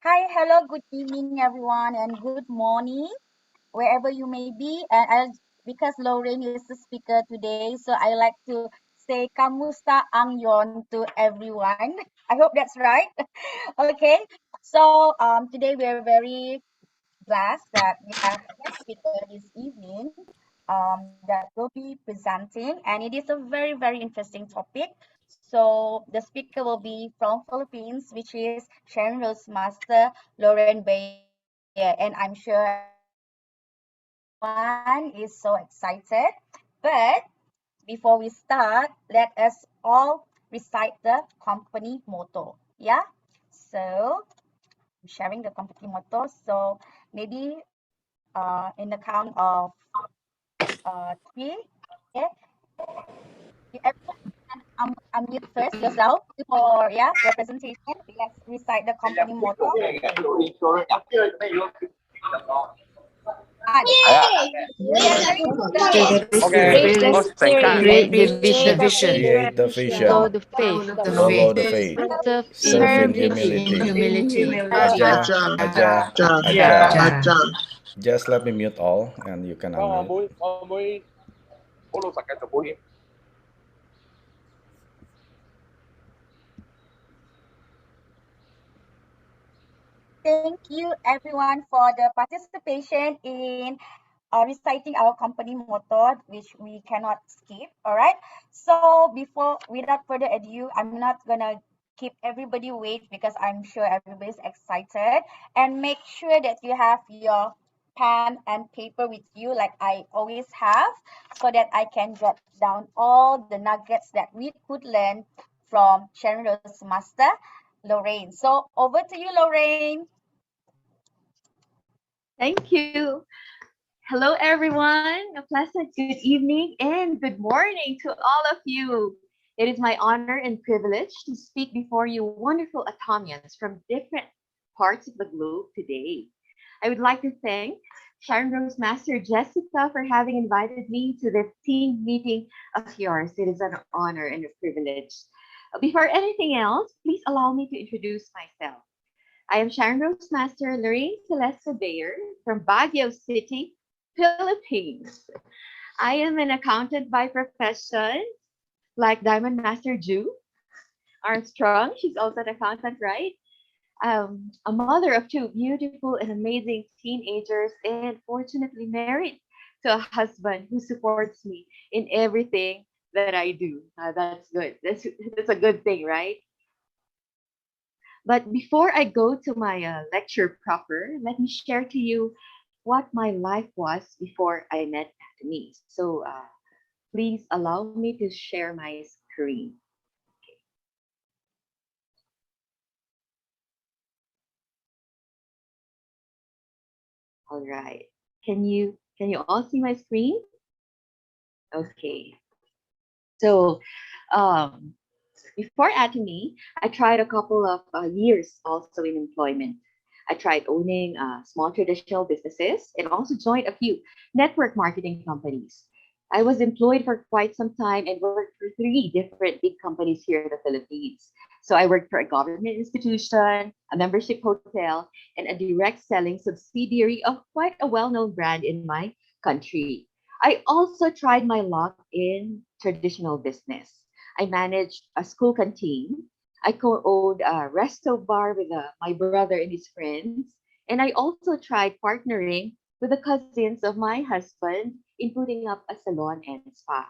Hi, hello, good evening, everyone, and good morning, wherever you may be. And because Lorraine is the speaker today, so I like to say Kamusta Ang Yon to everyone. I hope that's right. Okay, so today we are very blessed that we have a guest speaker this evening that will be presenting, and it is a very, very interesting topic. So the speaker will be from Philippines, which is Sharon Rose Master Lorraine Beyer, and I'm sure everyone is so excited. But before we start, let us all recite the company motto. Yeah. So I'm sharing the company motto. So maybe in the count of three, okay, you everyone can unmute first yourself before your presentation. Let's recite the company motto. We are sharing Okay, the boss, thank Create you. the vision, Create the sow vision, the faith, follow the faith, serve in serve in humility. humility. Aja. Aja, aja, aja. Just let me mute all and you can unmute. Thank you everyone for the participation in reciting our company motto, which we cannot skip. All right. So without further ado, I'm not gonna keep everybody wait because I'm sure everybody's excited. And make sure that you have your pen and paper with you, like I always have, so that I can jot down all the nuggets that we could learn from Sharon Rose Master Lorraine. So over to you, Lorraine. Thank you. Hello, everyone. A pleasant good evening and good morning to all of you. It is my honor and privilege to speak before you wonderful Atomians from different parts of the globe today. I would like to thank Sharon Rose Master Jessica for having invited me to this team meeting of yours. It is an honor and a privilege. Before anything else, please allow me to introduce myself. I am Sharon Rose Master Lorraine Celeste Beyer from Baguio City, Philippines. I am an accountant by profession, like Diamond Master Jew Armstrong. She's also an accountant, right? A mother of two beautiful and amazing teenagers, and fortunately married to a husband who supports me in everything that I do. That's good. That's a good thing, right? But before I go to my lecture proper, let me share to you what my life was before I met Atomy. So please allow me to share my screen. All right. Can you all see my screen? Okay. So um, before Atomy, I tried a couple of years also in employment. I tried owning small traditional businesses and also joined a few network marketing companies. I was employed for quite some time and worked for three different big companies here in the Philippines. So I worked for a government institution, a membership hotel, and a direct selling subsidiary of quite a well known brand in my country. I also tried my luck in traditional business. I managed a school canteen. I co-owned a resto bar with my brother and his friends. And I also tried partnering with the cousins of my husband in putting up a salon and spa.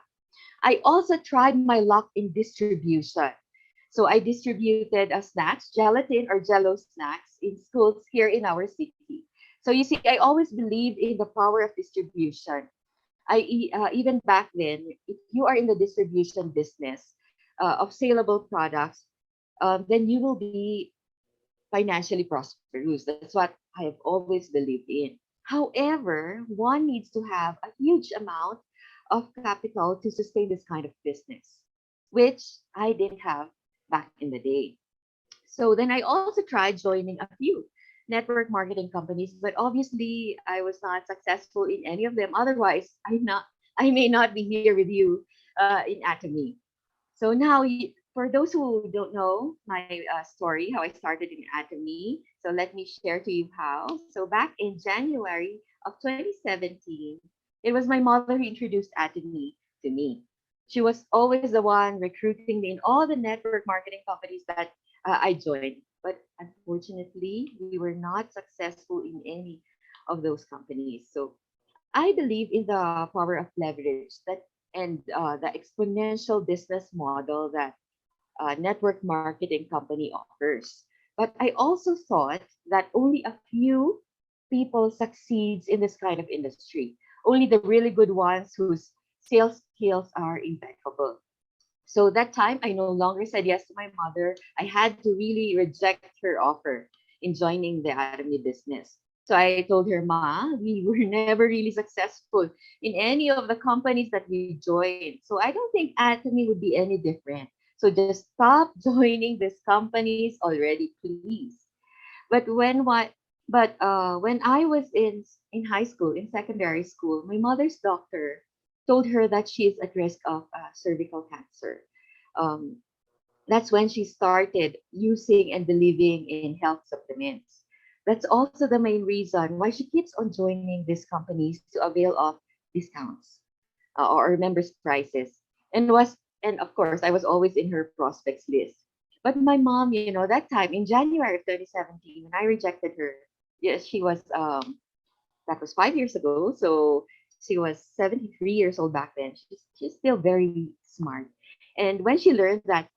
I also tried my luck in distribution. So I distributed snacks, gelatin or jello snacks in schools here in our city. So you see, I always believed in the power of distribution. Even back then, if you are in the distribution business of saleable products, then you will be financially prosperous. That's what I have always believed in. However, one needs to have a huge amount of capital to sustain this kind of business, which I didn't have back in the day. So then I also tried joining a few network marketing companies, but obviously I was not successful in any of them. Otherwise, I may not be here with you in Atomy. So now, for those who don't know my story, how I started in Atomy, So let me share to you how. So back in January of 2017, it was my mother who introduced Atomy to me. She was always the one recruiting me in all the network marketing companies that I joined. But unfortunately, we were not successful in any of those companies. So I believe in the power of leverage and the exponential business model that network marketing company offers. But I also thought that only a few people succeeds in this kind of industry. Only the really good ones whose sales skills are impeccable. So that time, I no longer said yes to my mother. I had to really reject her offer in joining the Atomy business. So I told her, Ma, we were never really successful in any of the companies that we joined. So I don't think Atomy would be any different. So just stop joining these companies already, please. But when I was in high school, in secondary school, my mother's doctor told her that she is at risk of cervical cancer. Um, that's when she started using and believing in health supplements. That's also the main reason why she keeps on joining these companies to avail of discounts or members' prices. And of course, I was always in her prospects list. But my mom, that time in January of 2017, when I rejected her, yes, she was that was 5 years ago. So she was 73 years old back then. She's still very smart. And when she learned that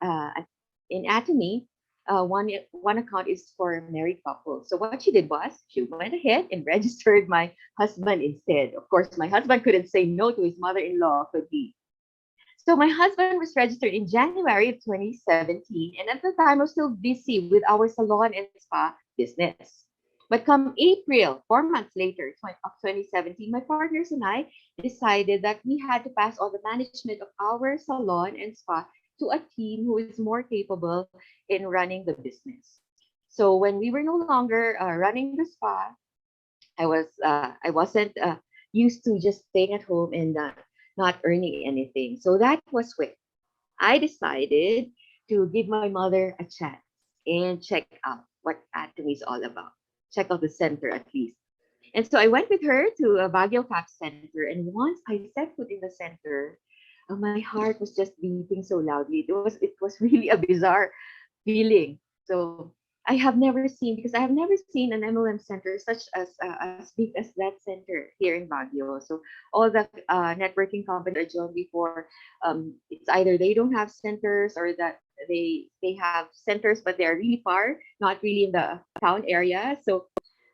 in Atomy, one account is for married couples. So what she did was she went ahead and registered my husband instead. Of course, my husband couldn't say no to his mother-in-law, could he? So my husband was registered in January of 2017, and at the time I was still busy with our salon and spa business. But come April, 4 months later, of 2017, my partners and I decided that we had to pass on the management of our salon and spa to a team who is more capable in running the business. So when we were no longer running the spa, I wasn't used to just staying at home and not earning anything. So that was when I decided to give my mother a chance and check out what Atomy is all about. Check out the center at least. And so I went with her to a Baguio Cap Center. And once I set foot in the center, my heart was just beating so loudly. It was really a bizarre feeling. So I have never seen, because I have never seen an MLM center such as big as that center here in Baguio. So all the networking companies I joined before, it's either they don't have centers or that they have centers but they're really far, not really in the town area. So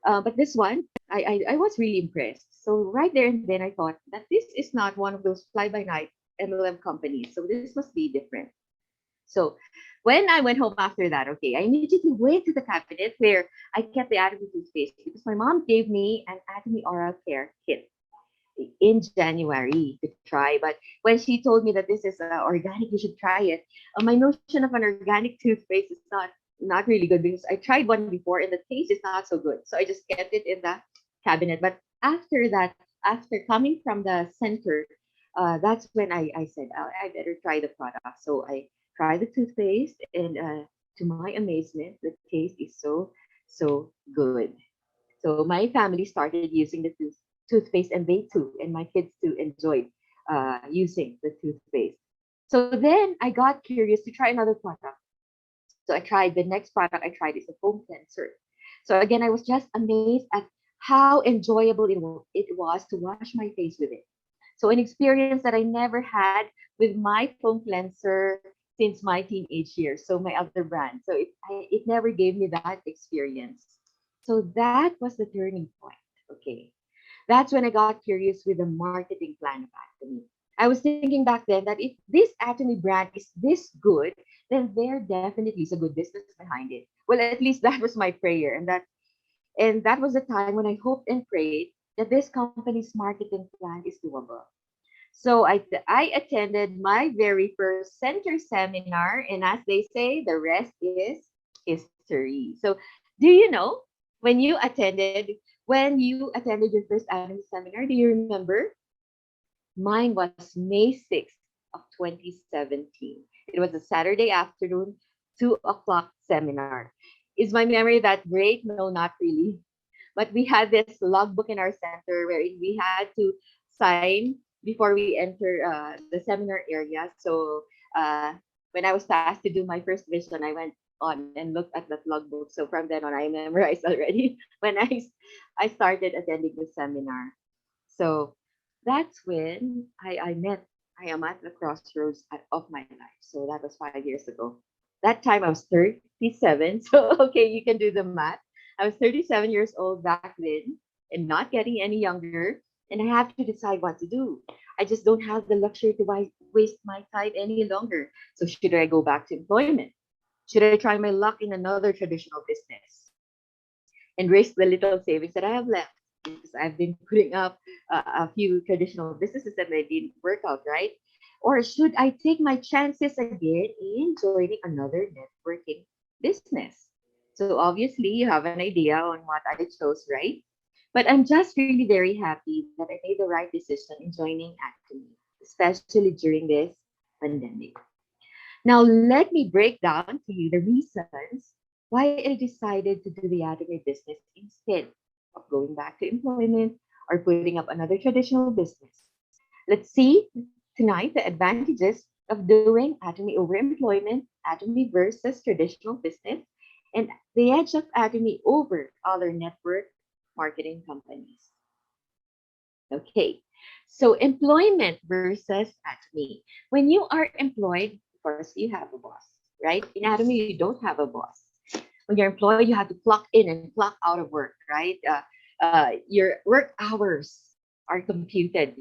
but this one, I was really impressed. So right there and then I thought that this is not one of those fly by night MLM companies. So this must be different. So when I went home after that, okay, I immediately went to the cabinet where I kept the Atomy toothpaste because my mom gave me an Atomy oral care kit in January to try. But when she told me that this is organic, you should try it. My notion of an organic toothpaste is not really good because I tried one before and the taste is not so good. So I just kept it in the cabinet. But after that, after coming from the center, that's when I said, oh, I better try the product. So I tried the toothpaste, and to my amazement, the taste is so good. So my family started using the toothpaste, and they too, and my kids too, enjoyed using the toothpaste. So then I got curious to try another product. So I tried the next product I tried is a foam cleanser. So again, I was just amazed at how enjoyable it was to wash my face with it. So an experience that I never had with my foam cleanser since my teenage years. So my other brand. So it never gave me that experience. So that was the turning point. Okay. That's when I got curious with the marketing plan of Atomy. I was thinking back then that if this Atomy brand is this good, then there definitely is a good business behind it. Well, at least that was my prayer, and that was the time when I hoped and prayed that this company's marketing plan is doable. So I attended my very first center seminar, and as they say, the rest is history. So, do you know when you attended your first annual seminar? Do you remember? Mine was May 6th of 2017. It was a Saturday afternoon, 2 o'clock seminar. Is my memory that great? No, not really. But we had this logbook in our center where we had to sign before we enter the seminar area. So uh, when I was tasked to do my first vision, I went on and looked at that logbook. So from then on, I memorized already when I started attending the seminar. So that's when I am at the crossroads of my life. So that was 5 years ago. That time I was 37. So, okay, you can do the math. I was 37 years old back then and not getting any younger. And I have to decide what to do. I just don't have the luxury to waste my time any longer. So, should I go back to employment? Should I try my luck in another traditional business and risk the little savings that I have left? Because I've been putting up a few traditional businesses that they didn't work out, right? Or should I take my chances again in joining another networking business? So obviously you have an idea on what I chose, right? But I'm just really very happy that I made the right decision in joining Atomy, especially during this pandemic. Now, let me break down to you the reasons why I decided to do the Atomy business instead of going back to employment or putting up another traditional business. Let's see tonight the advantages of doing Atomy over employment, Atomy versus traditional business, and the edge of Atomy over other network marketing companies. Okay, so employment versus Atomy. When you are employed, of course, you have a boss, right? In Atomy, you don't have a boss. When you're employed, you have to clock in and clock out of work, right? Your work hours are computed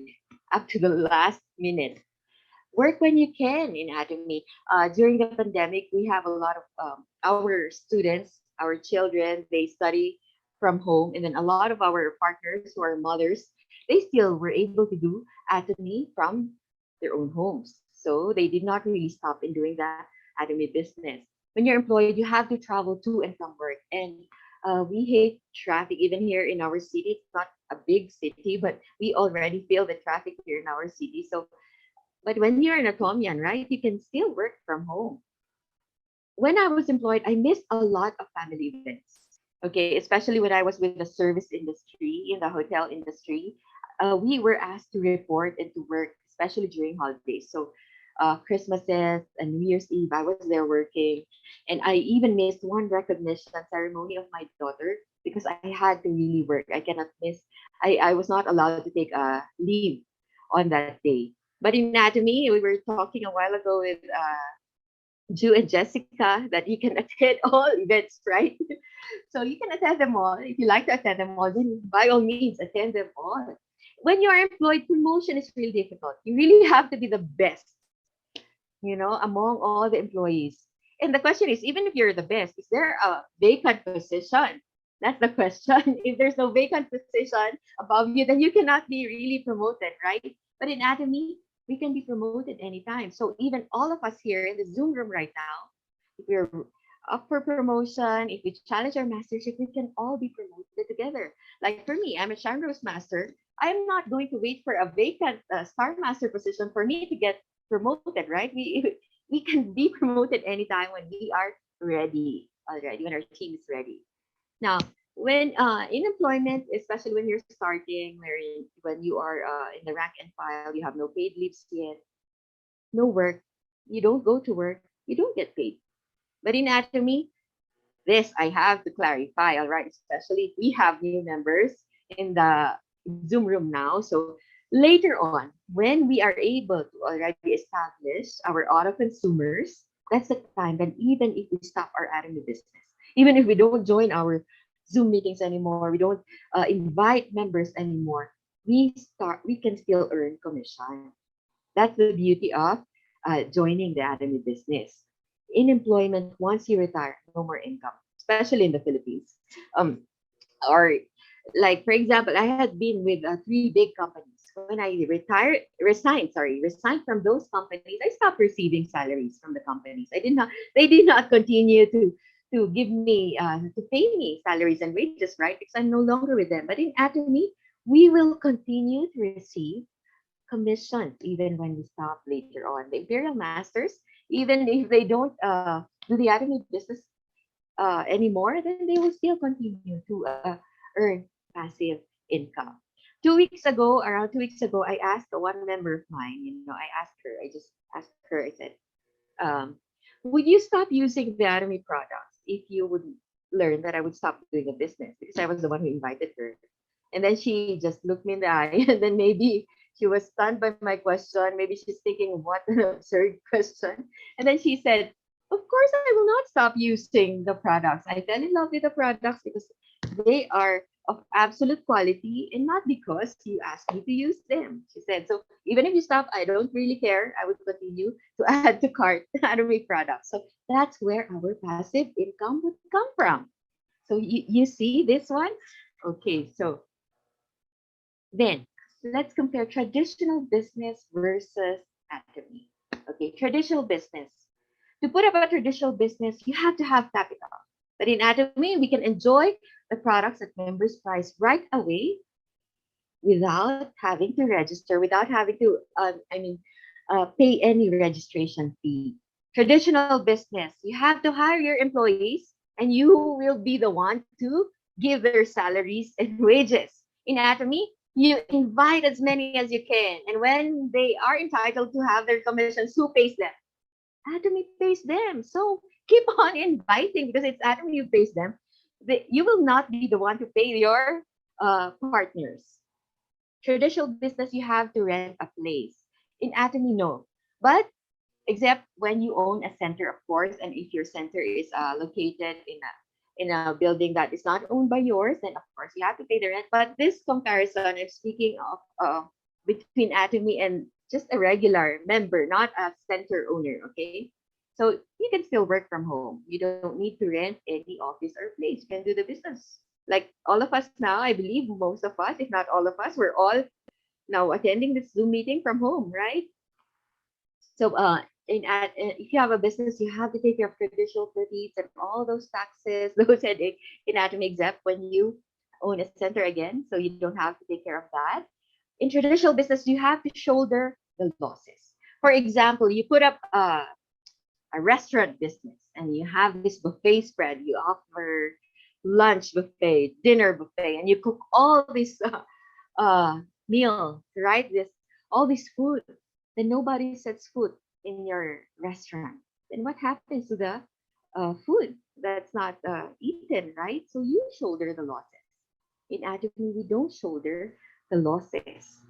up to the last minute. Work when you can in Atomy. During the pandemic, we have a lot of our students, our children, they study from home, and then a lot of our partners who are mothers, they still were able to do Atomy from their own homes. So they did not really stop in doing that Atomy business. When you're employed, you have to travel to and from work, and we hate traffic even here in our city. It's not a big city, but we already feel the traffic here in our city. So but when you're an Atomian, right, you can still work from home. When I was employed, I missed a lot of family events. Okay, especially when I was with the service industry, in the hotel industry, we were asked to report and to work, especially during holidays. So, Christmases and New Year's Eve, I was there working, and I even missed one recognition ceremony of my daughter because I had to really work. I cannot miss. I was not allowed to take a leave on that day. But in anatomy, we were talking a while ago with Ju and Jessica that you can attend all events, right? So you can attend them all. If you like to attend them all, then by all means attend them all. When you're employed, promotion is really difficult. You really have to be the best, among all the employees. And the question is, even if you're the best, is there a vacant position? That's the question. If there's no vacant position above you, then you cannot be really promoted, right? But in Atomy, we can be promoted anytime. So even all of us here in the Zoom room right now, if we're up for promotion, if we challenge our mastership, we can all be promoted together. Like for me, I'm a Shamrose Master. I'm not going to wait for a vacant Star Master position for me to get promoted, right? We can be promoted anytime when we are ready already, when our team is ready. Now, when in employment, especially when you're starting, when you are in the rank and file, you have no paid leaves yet, no work, you don't go to work, you don't get paid. But in Atomy, this I have to clarify, all right, especially if we have new members in the Zoom room now. So later on, when we are able to already establish our auto consumers, that's the time that even if we stop our Atomy business, even if we don't join our Zoom meetings anymore, we don't invite members anymore, we can still earn commission. That's the beauty of joining the Atomy business. In employment, once you retire, no more income, especially in the Philippines. Um, or like for example, I had been with three big companies. When I resigned from those companies, I stopped receiving salaries from the companies. They did not continue to give me to pay me salaries and wages, right? Because I'm no longer with them. But in Atomy, we will continue to receive commissions even when we stop later on. The Imperial Masters, even if they don't do the Atomy business, anymore, then they will still continue to earn passive income. 2 weeks ago, around 2 weeks ago, I asked one member of mine, I asked her, I just asked her, I said, um, would you stop using the Atomy products if you would learn that I would stop doing a business? Because I was the one who invited her. And then she just looked me in the eye, and then maybe she was stunned by my question. Maybe she's thinking, what an absurd question. And then she said, of course, I will not stop using the products. I fell in love with the products because they are of absolute quality and not because you asked me to use them. She said, so even if you stop, I don't really care. I would continue to add to cart Atomy products. So that's where our passive income would come from. So you see this one? Okay, so then let's compare traditional business versus Atomy. Okay, traditional business. To put up a traditional business, you have to have capital. But in Atomy, we can enjoy the products at members' price right away without having to register, without having to, pay any registration fee. Traditional business, you have to hire your employees and you will be the one to give their salaries and wages. In Atomy, you invite as many as you can. And when they are entitled to have their commissions, who pays them? Atomy pays them. So keep on inviting because it's Atomy who pays them. You will not be the one to pay your partners. Traditional business, you have to rent a place. In Atomy, no. But except when you own a center, of course, and if your center is located in a building that is not owned by yours, then of course you have to pay the rent. But this comparison, I'm speaking of between Atomy and just a regular member, not a center owner, okay? So you can still work from home. You don't need to rent any office or place. You can do the business. Like all of us now, I believe most of us, if not all of us, we're all now attending this Zoom meeting from home, right? So if you have a business, you have to take care of traditional duties and all those taxes, those headaches in Atomy, except when you own a center again, so you don't have to take care of that. In traditional business, you have to shoulder the losses. For example, you put up a restaurant business and you have this buffet spread. You offer lunch buffet, dinner buffet, and you cook all these meals, right? All this food. Then nobody sets food in your restaurant. Then what happens to the food that's not eaten, right? So you shoulder the losses. In Atomy, we don't shoulder the losses.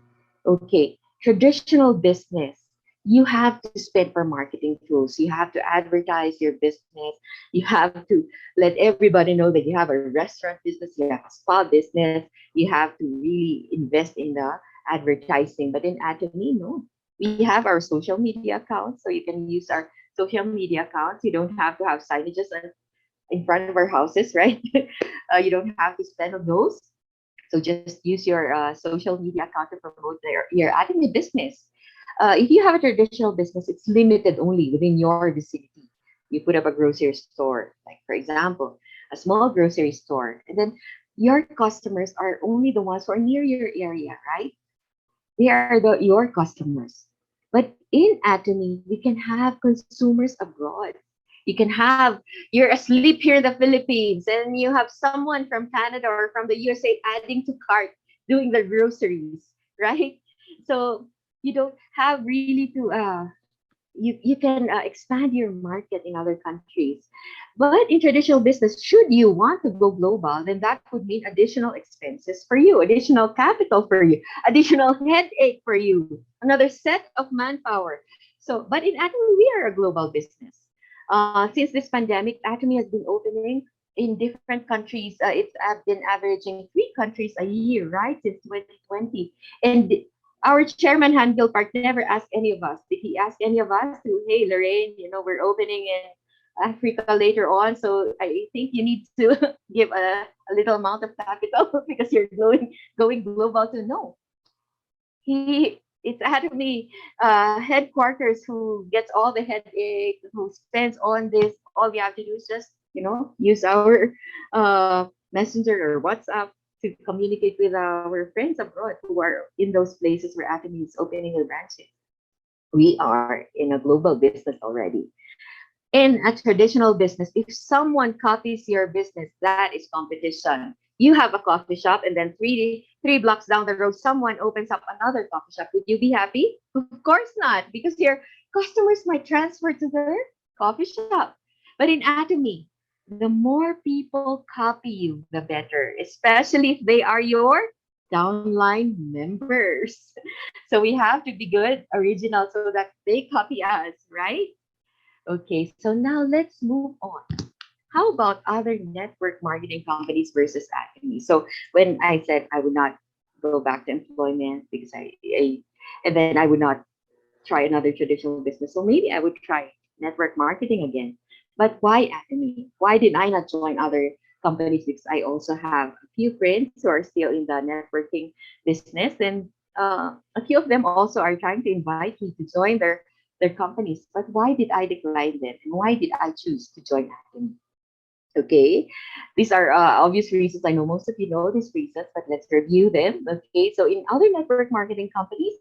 Okay, traditional business, you have to spend for marketing tools. You have to advertise your business. You have to let everybody know that you have a restaurant business, you have a spa business. You have to really invest in the advertising. But in Atomy, no. We have our social media accounts, so you can use our social media accounts. You don't have to have signages in front of our houses, right? You don't have to spend on those. So just use your social media account to promote your Atomy business. If you have a traditional business, it's limited only within your vicinity. You put up a grocery store, like for example, a small grocery store, and then your customers are only the ones who are near your area, right? They are your customers. But in Atomy, we can have consumers abroad. You can have, you're asleep here in the Philippines and you have someone from Canada or from the USA adding to cart doing the groceries, right? So you don't have really to you can expand your market in other countries. But in traditional business, should you want to go global, then that would mean additional expenses for you, additional capital for you, additional headache for you, another set of manpower. So, but in Atomy, we are a global business. Since this pandemic, Atomy has been opening in different countries. It's been averaging 3 countries a year, right, since 2020. And our chairman Handel Park never asked any of us. Did he ask any of us to, hey, Lorraine, we're opening in Africa later on, so I think you need to give a little amount of capital because you're going global to know. It's Atomy headquarters who gets all the headache, who spends on this. All we have to do is just, use our messenger or WhatsApp to communicate with our friends abroad who are in those places where Atomy is opening their branches. We are in a global business already. In a traditional business, if someone copies your business, that is competition. You have a coffee shop, and then three blocks down the road, someone opens up another coffee shop. Would you be happy? Of course not, because your customers might transfer to their coffee shop. But in Atomy, the more people copy you, the better, especially if they are your downline members. So we have to be good, original, so that they copy us, right? Okay, so now let's move on. How about other network marketing companies versus Acme? So when I said I would not go back to employment because and then I would not try another traditional business. So maybe I would try network marketing again. But why Acme? Why did I not join other companies? Because I also have a few friends who are still in the networking business, and a few of them also are trying to invite me to join their companies. But why did I decline them? And why did I choose to join Acme? Okay, these are obvious reasons. I know most of you know these reasons, but let's review them. Okay, so in other network marketing companies,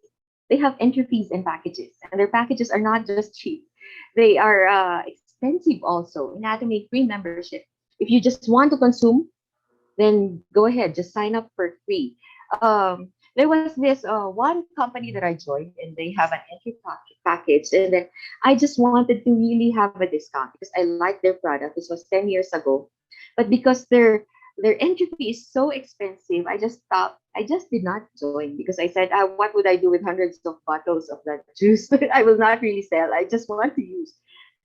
they have entry fees and packages, and their packages are not just cheap; they are expensive also. In Atomy, free membership. If you just want to consume, then go ahead, just sign up for free. There was this one company that I joined, and they have an entry package, and then I just wanted to really have a discount because I like their product. This was 10 years ago, but because their entry fee is so expensive, I just stopped. I just did not join because I said, what would I do with hundreds of bottles of that juice? I will not really sell. I just want to use.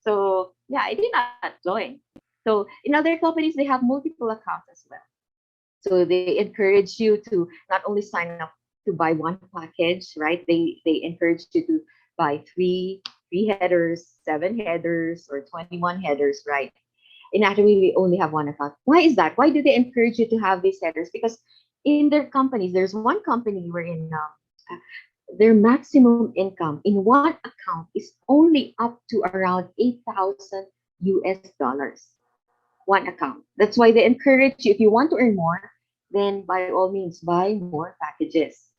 So yeah, I did not join. So in other companies, they have multiple accounts as well. So they encourage you to not only sign up to buy one package, right? They encourage you to buy three headers, 7 headers, or 21 headers, right? In Atomy, we only have one account. Why is that? Why do they encourage you to have these headers? Because in their companies, there's one company wherein their maximum income in one account is only up to around 8,000 US dollars. One account. That's why they encourage you, if you want to earn more, then by all means buy more packages.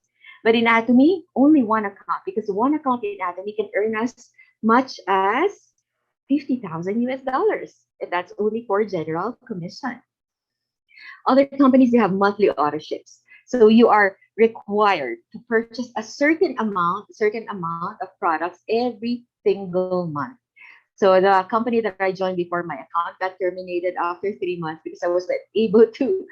But in Atomy, only one account, because one account in Atomy can earn as much as 50,000 US dollars. And that's only for general commission. Other companies, they have monthly auto ships. So you are required to purchase a certain amount of products every single month. So the company that I joined before, my account got terminated after 3 months because I was not able to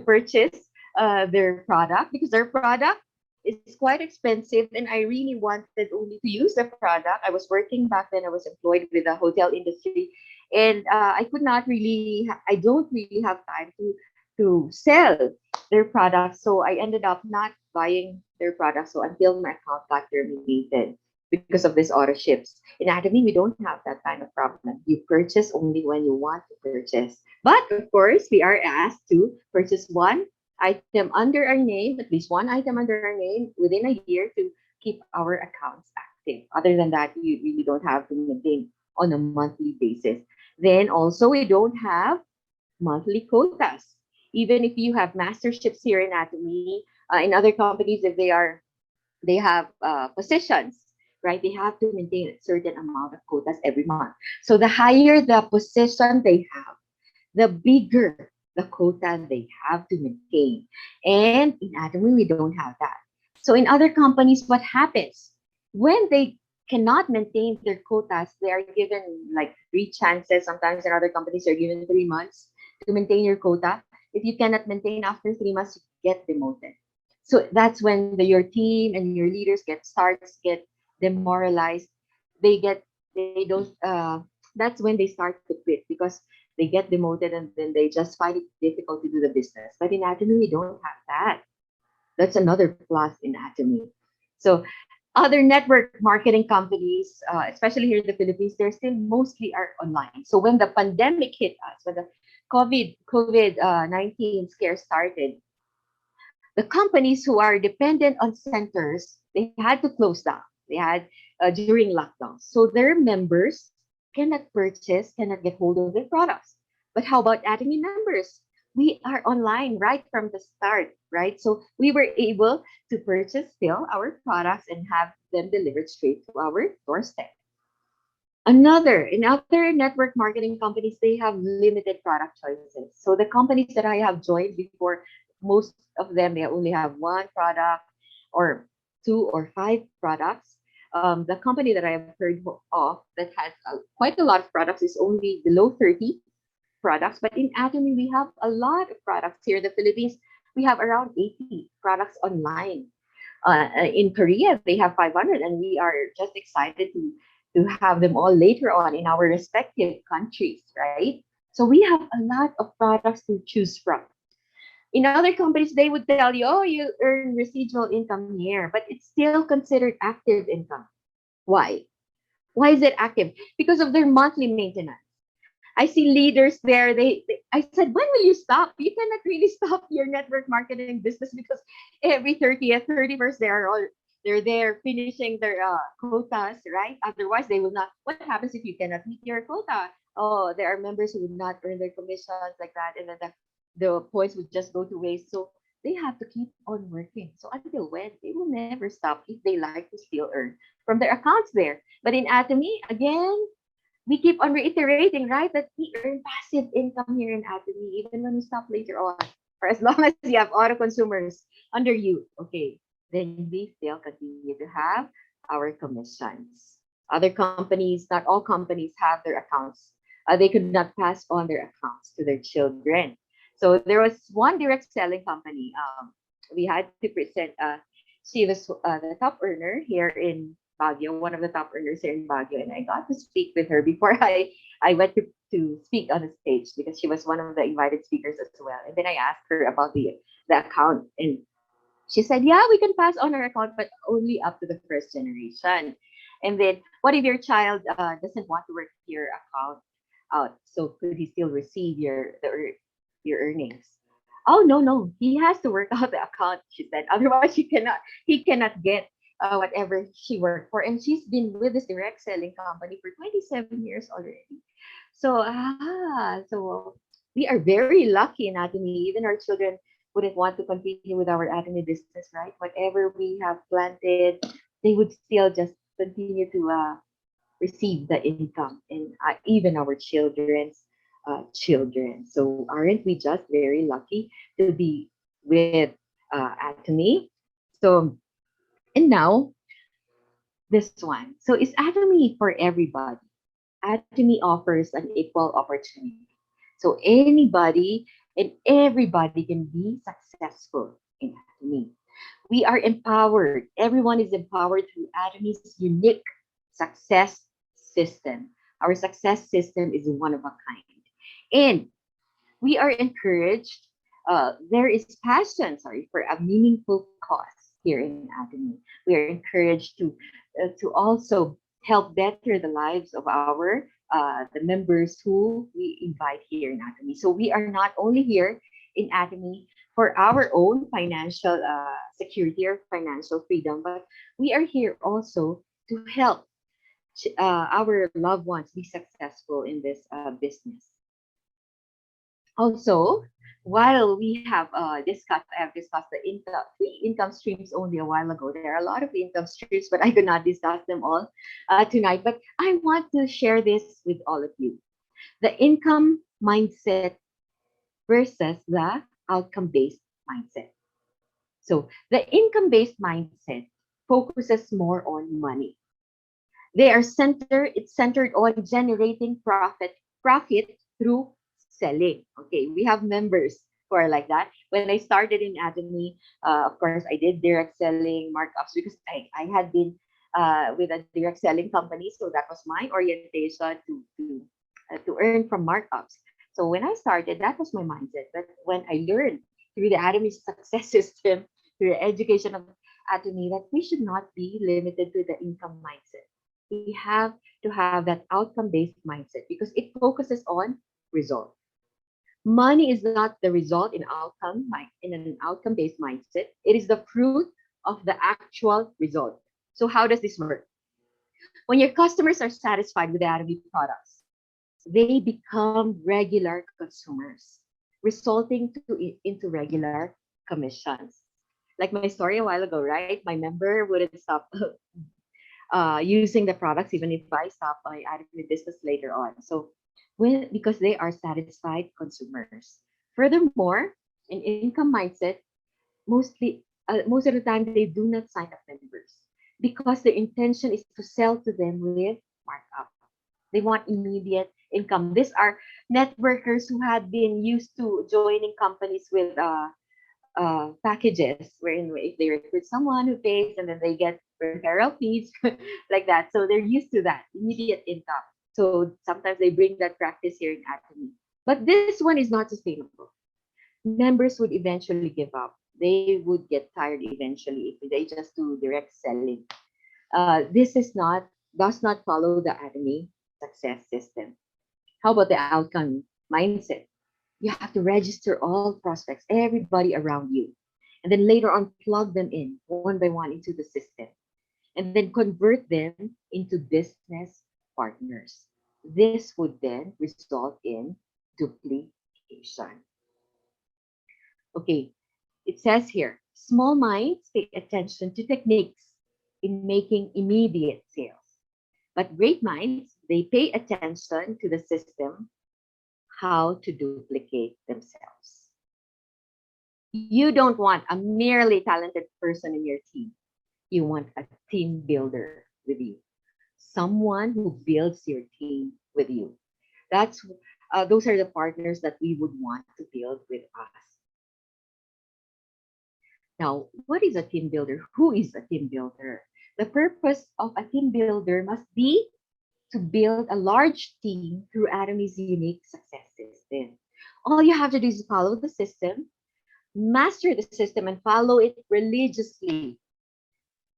purchase their product, because their product is quite expensive, and I really wanted only to use the product. I was working back then. I was employed with the hotel industry, and I could not really. I don't really have time to sell their products, so I ended up not buying their products. So until my account got terminated because of this auto ships. In Atomy, we don't have that kind of problem. You purchase only when you want to purchase. But of course, we are asked to purchase one item under our name, at least one item under our name within a year to keep our accounts active. Other than that, you really don't have to maintain on a monthly basis. Then also, we don't have monthly quotas. Even if you have masterships here in Atomy, in other companies, if they have positions, right? They have to maintain a certain amount of quotas every month. So the higher the position they have, the bigger the quota they have to maintain. And in Atomy, we don't have that. So in other companies, what happens? When they cannot maintain their quotas, they are given like 3 chances. Sometimes in other companies, you're given 3 months to maintain your quota. If you cannot maintain after 3 months, you get demoted. So that's when your team and your leaders get demoralized. They don't. That's when they start to quit because they get demoted, and then they just find it difficult to do the business. But in Atomy, we don't have that. That's another plus in Atomy. So other network marketing companies, especially here in the Philippines, they're still mostly are online. So when the pandemic hit us, when the COVID-19 scare started, the companies who are dependent on centers, they had to close down. They had during lockdown. So their members cannot get hold of their products. But how about Atomy members? We are online right from the start, right? So we were able to purchase still our products and have them delivered straight to our doorstep. In other network marketing companies, they have limited product choices. So the companies that I have joined before, most of them, they only have one product or two or five products. The company that I have heard of that has quite a lot of products is only below 30 products. But in Atomy, we have a lot of products here in the Philippines. We have around 80 products online. In Korea, they have 500, and we are just excited to have them all later on in our respective countries, right? So we have a lot of products to choose from. In other companies, they would tell you, oh, you earn residual income here, but it's still considered active income. Why? Why is it active? Because of their monthly maintenance. I see leaders there. I said, when will you stop? You cannot really stop your network marketing business because every 30th, 31st, they're there finishing their quotas, right? Otherwise, they will not. What happens if you cannot meet your quota? Oh, there are members who would not earn their commissions like that, and then the points would just go to waste. So they have to keep on working. So until when? They will never stop if they like to still earn from their accounts there. But in Atomy, again, we keep on reiterating, right, that we earn passive income here in Atomy, even when we stop later on. For as long as you have auto consumers under you, okay, then we still continue to have our commissions. Other companies, not all companies have their accounts. They could not pass on their accounts to their children. So there was one direct selling company. We had to present. She was the top earner here in Baguio, one of the top earners here in Baguio, and I got to speak with her before I went to speak on the stage because she was one of the invited speakers as well. And then I asked her about the account, and she said, "Yeah, we can pass on our account, but only up to the first generation. And then, what if your child doesn't want to work your account out? So could he still receive your earnings?" Oh, no, no, he has to work out the account. She said, otherwise he cannot get whatever she worked for. And she's been with this direct selling company for 27 years already. So we are very lucky in Atomy. Even our children wouldn't want to continue with our Atomy business, right? Whatever we have planted, they would still just continue to receive the income, and even our children's children. So aren't we just very lucky to be with Atomy? So, and now this one. So is Atomy for everybody? Atomy offers an equal opportunity. So anybody and everybody can be successful in Atomy. We are empowered. Everyone is empowered through Atomy's unique success system. Our success system is one of a kind. And we are encouraged. There is passion, for a meaningful cause here in Atomy. We are encouraged to also help better the lives of the members who we invite here in Atomy. So we are not only here in Atomy for our own financial security or financial freedom, but we are here also to help our loved ones be successful in this business. Also, while we have I have discussed the three income streams only a while ago. There are a lot of income streams, but I could not discuss them all tonight. But I want to share this with all of you. The income mindset versus the outcome-based mindset. So the income-based mindset focuses more on money. It's centered on generating profit through selling. Okay, we have members who are like that. When I started in Atomy, of course, I did direct selling markups because I had been with a direct selling company, so that was my orientation to earn from markups. So when I started, that was my mindset. But when I learned through the Atomy success system, through the education of Atomy, that we should not be limited to the income mindset. We have to have that outcome-based mindset because it focuses on result. Money is not the result in an outcome-based mindset. It is the fruit of the actual result. So how does this work? When your customers are satisfied with the Atomy products, they become regular consumers, resulting into regular commissions. Like my story a while ago, right? My member wouldn't stop using the products, even if I stop by Atomy business later on. So because they are satisfied consumers. Furthermore, in income mindset, most of the time they do not sign up members because the intention is to sell to them with markup. They want immediate income. These are networkers who had been used to joining companies with packages wherein if they recruit someone who pays and then they get referral fees like that. So they're used to that immediate income. So sometimes they bring that practice here in Atomy. But this one is not sustainable. Members would eventually give up. They would get tired eventually if they just do direct selling. This is not does not follow the Atomy success system. How about the outcome mindset? You have to register all prospects, everybody around you, and then later on plug them in one by one into the system, and then convert them into business partners. This would then result in duplication. Okay, it says here, small minds pay attention to techniques in making immediate sales. But great minds, they pay attention to the system, how to duplicate themselves. You don't want a merely talented person in your team. You want a team builder with you, someone who builds your team with you. That's those are the partners that we would want to build with us. Now, what is a team builder? Who is a team builder? The purpose of a team builder must be to build a large team through Atomy's unique success system. All you have to do is follow the system, master the system, and follow it religiously.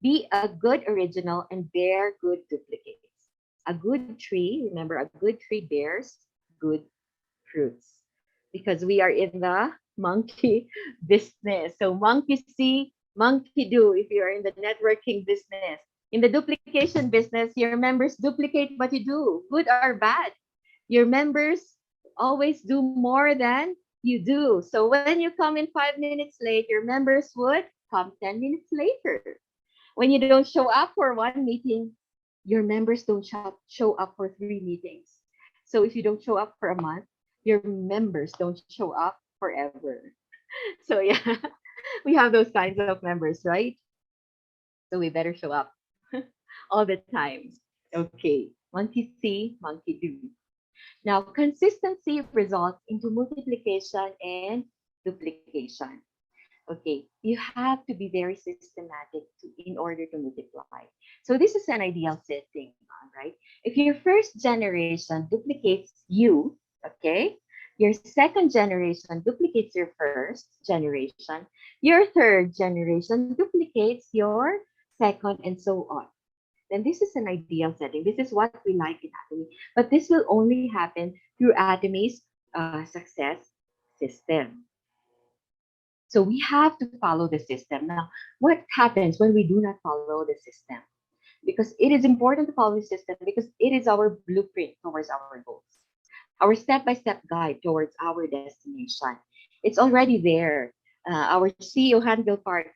Be a good original and bear good duplicates. A good tree, remember, a good tree bears good fruits because we are in the monkey business. So monkey see, monkey do if you're in the networking business. In the duplication business, your members duplicate what you do, good or bad. Your members always do more than you do. So when you come in 5 minutes late, your members would come 10 minutes later. When you don't show up for one meeting, your members don't show up for 3 meetings. So if you don't show up for a month, your members don't show up forever. So yeah, we have those kinds of members, right? So we better show up all the time. Okay, monkey see, monkey do. Now, consistency results into multiplication and duplication. Okay, you have to be very systematic in order to multiply. So this is an ideal setting, right? If your first generation duplicates you, okay, your second generation duplicates your first generation, your third generation duplicates your second, and so on. Then this is an ideal setting. This is what we like in Atomy. But this will only happen through Atomy's success system. So we have to follow the system. Now, what happens when we do not follow the system? Because it is important to follow the system because it is our blueprint towards our goals, our step-by-step guide towards our destination. It's already there. Our CEO Handel Park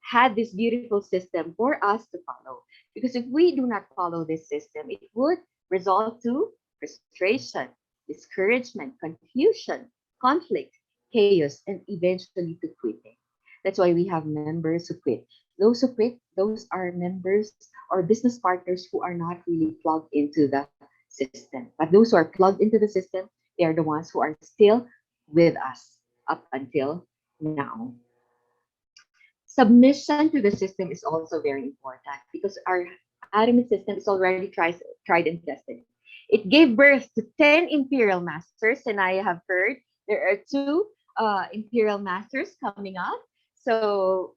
had this beautiful system for us to follow. Because if we do not follow this system, it would result to frustration, discouragement, confusion, conflict, chaos, and eventually to quitting. That's why we have members who quit. Those who quit, those are members or business partners who are not really plugged into the system. But those who are plugged into the system, they are the ones who are still with us up until now. Submission to the system is also very important because our Atomy system is already tried and tested. It gave birth to 10 imperial masters, and I have heard there are two imperial masters coming up. So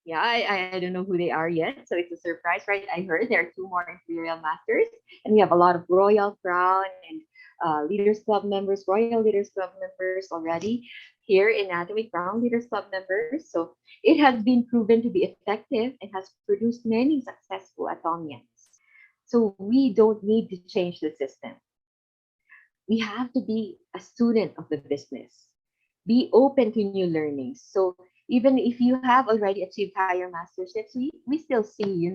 yeah, I don't know who they are yet, so it's a surprise, right? I heard there are two more imperial masters, and we have a lot of royal crown and leaders club members, royal leaders club members already here in Atomy, crown leaders club members. So it has been proven to be effective and has produced many successful Atomians. So we don't need to change the system. We have to be a student of the business. Be open to new learnings. So even if you have already achieved higher masterships, we still see,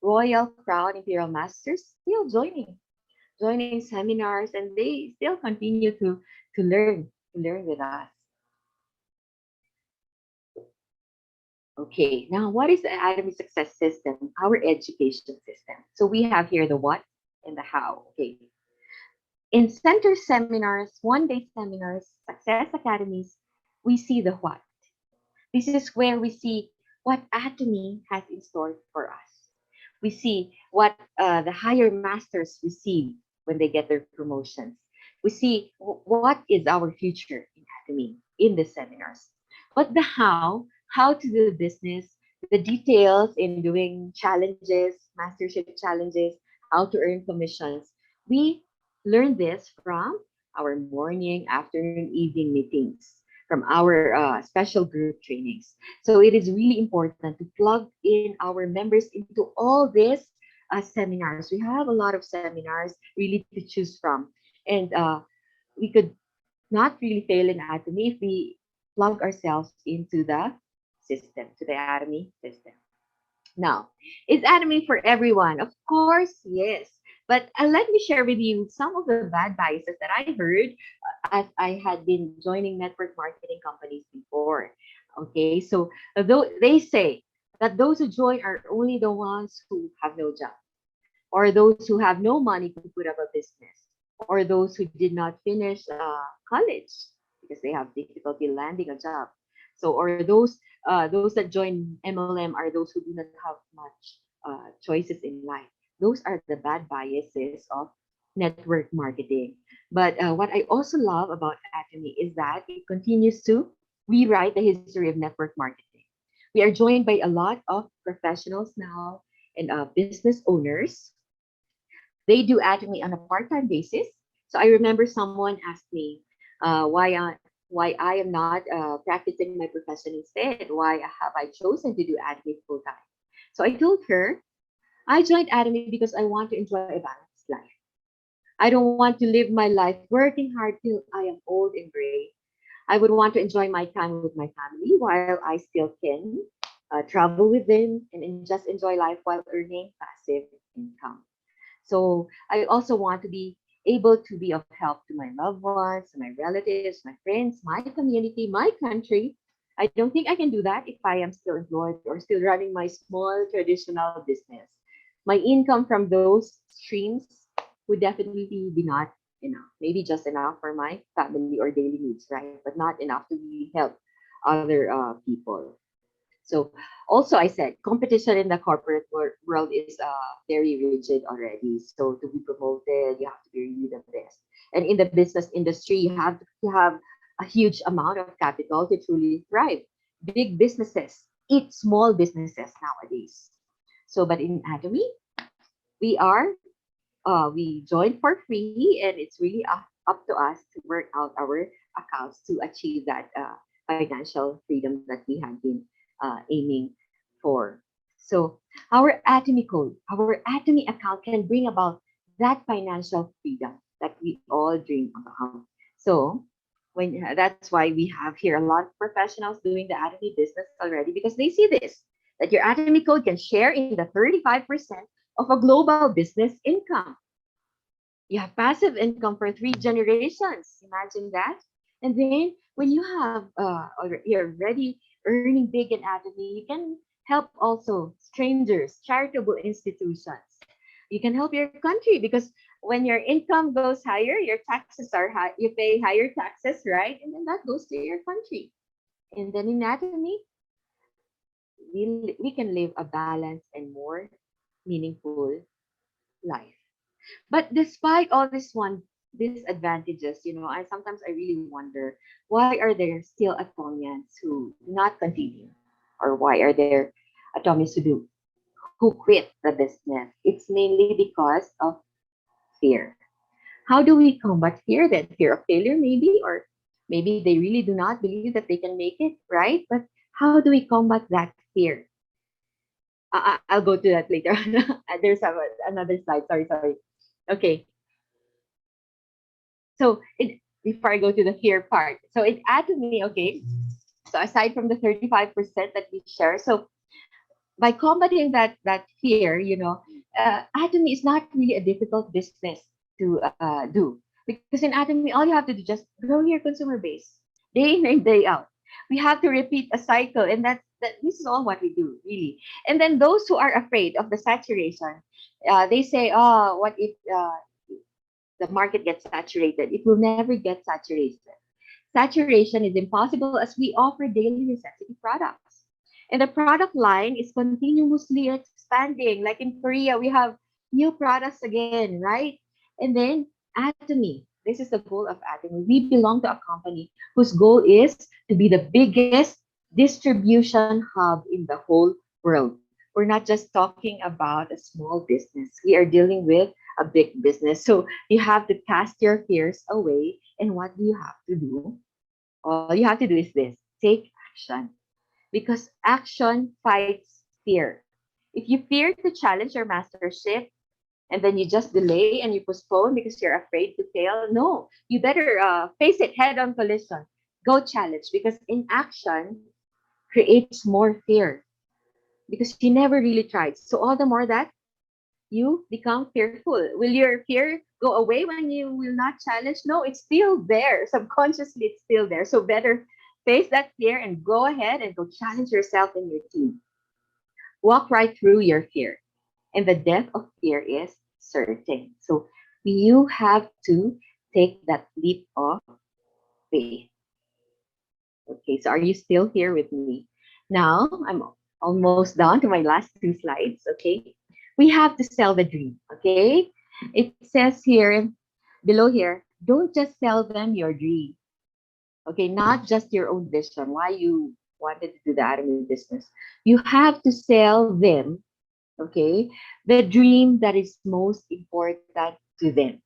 Royal Crown Imperial Masters still joining seminars, and they still continue to learn with us. Okay, now what is the Academy Success System? Our education system. So we have here the what and the how. Okay. In center seminars, one-day seminars, success academies, we see the what. This is where we see what Atomy has in store for us. We see what the higher masters receive when they get their promotions. We see what is our future in Atomy in the seminars. But the how to do business, the details in doing challenges, mastership challenges, how to earn commissions, we learn this from our morning, afternoon, evening meetings, from our special group trainings. So it is really important to plug in our members into all these seminars. We have a lot of seminars really to choose from. And we could not really fail in Atomy if we plug ourselves into the system, to the Atomy system. Now, is Atomy for everyone? Of course, yes. But let me share with you some of the bad biases that I heard as I had been joining network marketing companies before. Okay, so though they say that those who join are only the ones who have no job, or those who have no money to put up a business, or those who did not finish college because they have difficulty landing a job. So, or those that join MLM are those who do not have much choices in life. Those are the bad biases of network marketing. But what I also love about Atomy is that it continues to rewrite the history of network marketing. We are joined by a lot of professionals now and business owners. They do Atomy on a part-time basis. So I remember someone asked me why I am not practicing my profession instead. Why have I chosen to do Atomy full-time? So I told her I joined Atomy because I want to enjoy a balanced life. I don't want to live my life working hard till I am old and gray. I would want to enjoy my time with my family while I still can travel with them and just enjoy life while earning passive income. So I also want to be able to be of help to my loved ones, to my relatives, my friends, my community, my country. I don't think I can do that if I am still employed or still running my small traditional business. My income from those streams would definitely be not enough. Maybe just enough for my family or daily needs, right? But not enough to really help other people. So also I said competition in the corporate world is very rigid already. So to be promoted, you have to be really the best. And in the business industry, you have a huge amount of capital to truly thrive. Big businesses eat small businesses nowadays. So but in Atomy, we are we join for free, and it's really up to us to work out our accounts to achieve that financial freedom that we have been aiming for. So our Atomy code, our Atomy account can bring about that financial freedom that we all dream about. So that's why we have here a lot of professionals doing the Atomy business already, because they see this, that your Atomy code can share in the 35% of a global business income. You have passive income for 3 generations. Imagine that. And then when you have you're already earning big in Atomy, you can help also strangers, charitable institutions. You can help your country because when your income goes higher, your taxes are high. You pay higher taxes, right? And then that goes to your country. And then in Atomy, we can live a balanced and more meaningful life. But despite all disadvantages, I really wonder, why are there still Atomians who do not continue, or why are there Atomians who quit the business? It's mainly because of fear. How do we combat fear then? Fear of failure, maybe, or maybe they really do not believe that they can make it, right? But how do we combat that fear? I'll go to that later. There's another slide. Sorry. Okay. So before I go to the fear part, so it added to me, okay. So aside from the 35% that we share, so by combating that fear, Atomy is not really a difficult business to do, because in Atomy, all you have to do just grow your consumer base day in and day out. We have to repeat a cycle, and that this is all what we do really. And then those who are afraid of the saturation, they say, "Oh, what if the market gets saturated?" It will never get saturated. Saturation is impossible as we offer daily necessity products. And the product line is continuously expanding. Like in Korea, we have new products again, right? And then Atomy. This is the goal of Atomy. We belong to a company whose goal is to be the biggest distribution hub in the whole world. We're not just talking about a small business. We are dealing with a big business. So you have to cast your fears away. And what do you have to do? All you have to do is this: take action. Because action fights fear. If you fear to challenge your mastership and then you just delay and you postpone because you're afraid to fail, no, you better face it head on collision. Go challenge, because inaction creates more fear because you never really tried. So, all the more that you become fearful. Will your fear go away when you will not challenge? No, it's still there. Subconsciously, it's still there. So better face that fear and go ahead and go challenge yourself and your team. Walk right through your fear. And the death of fear is certain. So you have to take that leap of faith. Okay, so are you still here with me? Now, I'm almost down to my last two slides. Okay, we have to sell the dream. Okay, it says here, below here, don't just sell them your dream. Okay, not just your own vision, why you wanted to do the Atomy business. You have to sell them, okay, the dream that is most important to them.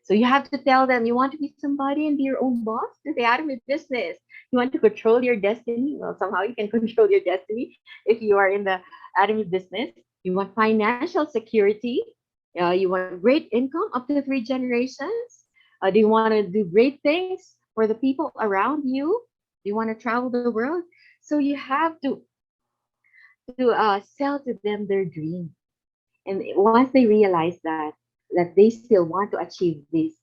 So you have to tell them you want to be somebody and be your own boss to the Atomy business. You want to control your destiny. Well, somehow you can control your destiny if you are in the Atomy business. You want financial security. You want great income up to 3 generations. Do you want to do great things for the people around you? Do you want to travel the world? So you have to sell to them their dream. And once they realize that they still want to achieve this,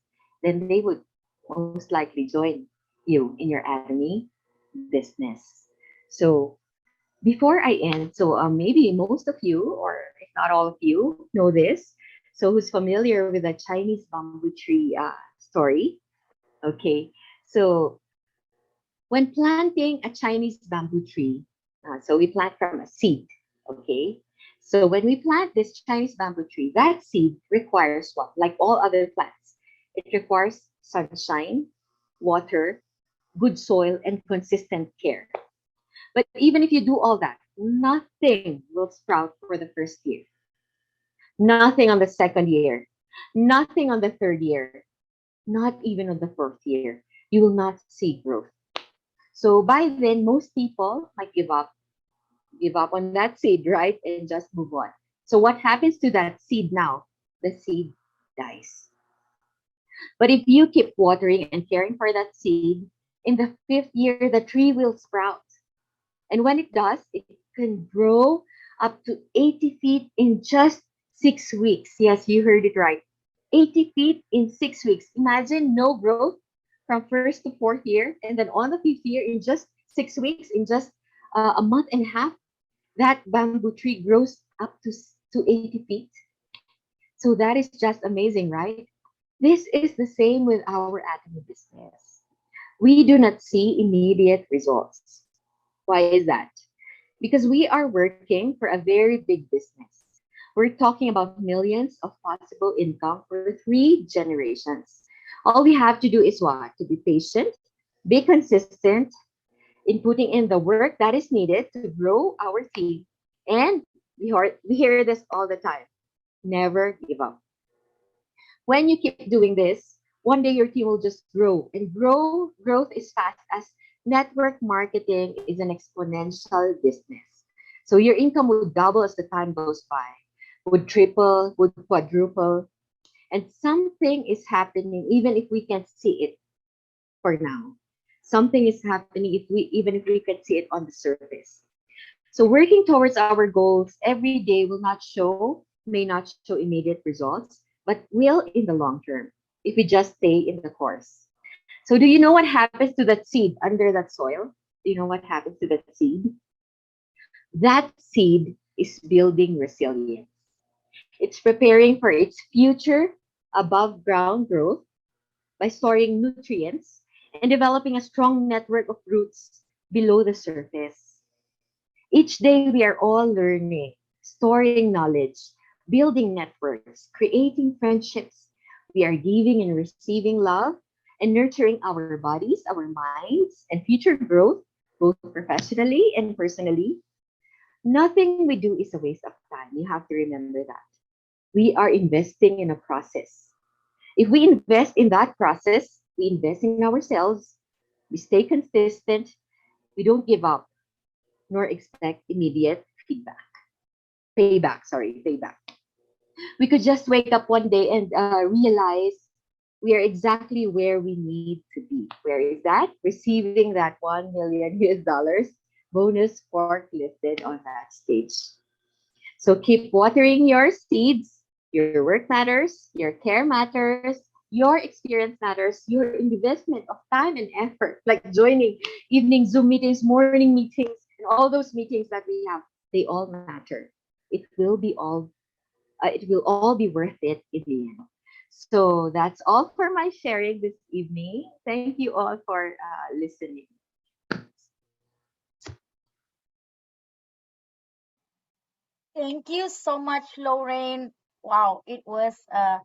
then they would most likely join you in your Atomy business. So before I end, so maybe most of you, or if not all of you, know this. So who's familiar with the Chinese bamboo tree story? Okay, so when planting a Chinese bamboo tree, so we plant from a seed. Okay, so when we plant this Chinese bamboo tree, that seed requires what? Like all other plants, it requires sunshine, water, good soil, and consistent care. But even if you do all that, nothing will sprout for the first year. Nothing on the second year. Nothing on the third year. Not even on the fourth year. You will not see growth. So by then, most people might give up on that seed, right? And just move on. So what happens to that seed now? The seed dies. But if you keep watering and caring for that seed, in the fifth year, the tree will sprout. And when it does, it can grow up to 80 feet in just 6 weeks. Yes, you heard it right. 80 feet in 6 weeks. Imagine no growth from first to fourth year. And then on the fifth year, in just 6 weeks, in just a month and a half, that bamboo tree grows up to 80 feet. So that is just amazing, right? This is the same with our Atomy business. We do not see immediate results. Why is that? Because we are working for a very big business. We're talking about millions of possible income for 3 generations. All we have to do is what? To be patient, be consistent in putting in the work that is needed to grow our team. And we hear this all the time: never give up. When you keep doing this, one day your team will just grow. And growth is fast, as network marketing is an exponential business. So your income would double as the time goes by, would triple, would quadruple. And something is happening even if we can't see it for now. Something is happening if we even if we can see it on the surface. So working towards our goals every day may not show immediate results, but will in the long term if we just stay in the course. So do you know what happens to that seed under that soil? Do you know what happens to that seed? That seed is building resilience. It's preparing for its future above ground growth by storing nutrients and developing a strong network of roots below the surface. Each day we are all learning, storing knowledge, building networks, creating friendships. We are giving and receiving love and nurturing our bodies, our minds, and future growth, both professionally and personally. Nothing we do is a waste of time. You have to remember that. We are investing in a process. If we invest in that process, we invest in ourselves, we stay consistent, we don't give up, nor expect immediate payback. We could just wake up one day and realize we are exactly where we need to be. Where is that? Receiving that 1 million US dollars bonus forklifted on that stage. So keep watering your seeds. Your work matters, your care matters, your experience matters, your investment of time and effort, like joining evening Zoom meetings, morning meetings, and all those meetings that we have, they all matter. It will all be worth it in the end. So that's all for my sharing this evening. Thank you all for listening. Thank you so much, Lorraine. Wow, it was a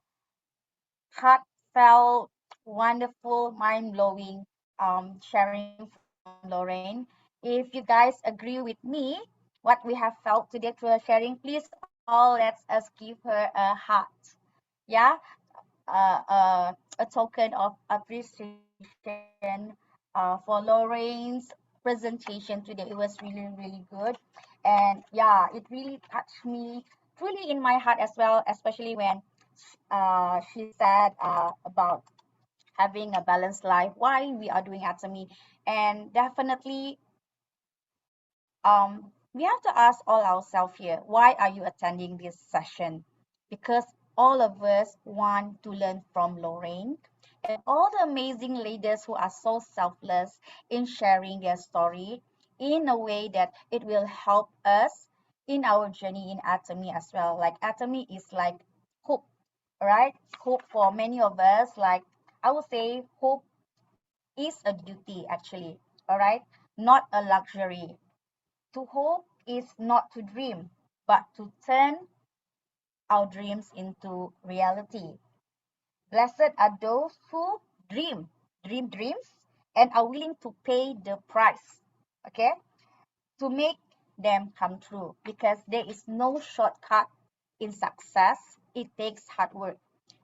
heartfelt, wonderful, mind-blowing sharing from Lorraine. If you guys agree with me, what we have felt today through her sharing, please all let's us give her a heart. Yeah, a token of appreciation for Lorraine's presentation today. It was really good. And yeah, it really touched me truly in my heart as well, especially when she said about having a balanced life, why we are doing Atomy. And definitely, we have to ask all ourselves here, why are you attending this session? Because all of us want to learn from Lorraine and all the amazing leaders who are so selfless in sharing their story in a way that it will help us in our journey in Atomy as well. Like Atomy is like hope, right? Hope for many of us, like I would say hope is a duty actually, all right? Not a luxury. To hope is not to dream, but to turn our dreams into reality. Blessed are those who dream dreams, and are willing to pay the price, okay, to make them come true. Because there is no shortcut in success. It takes hard work.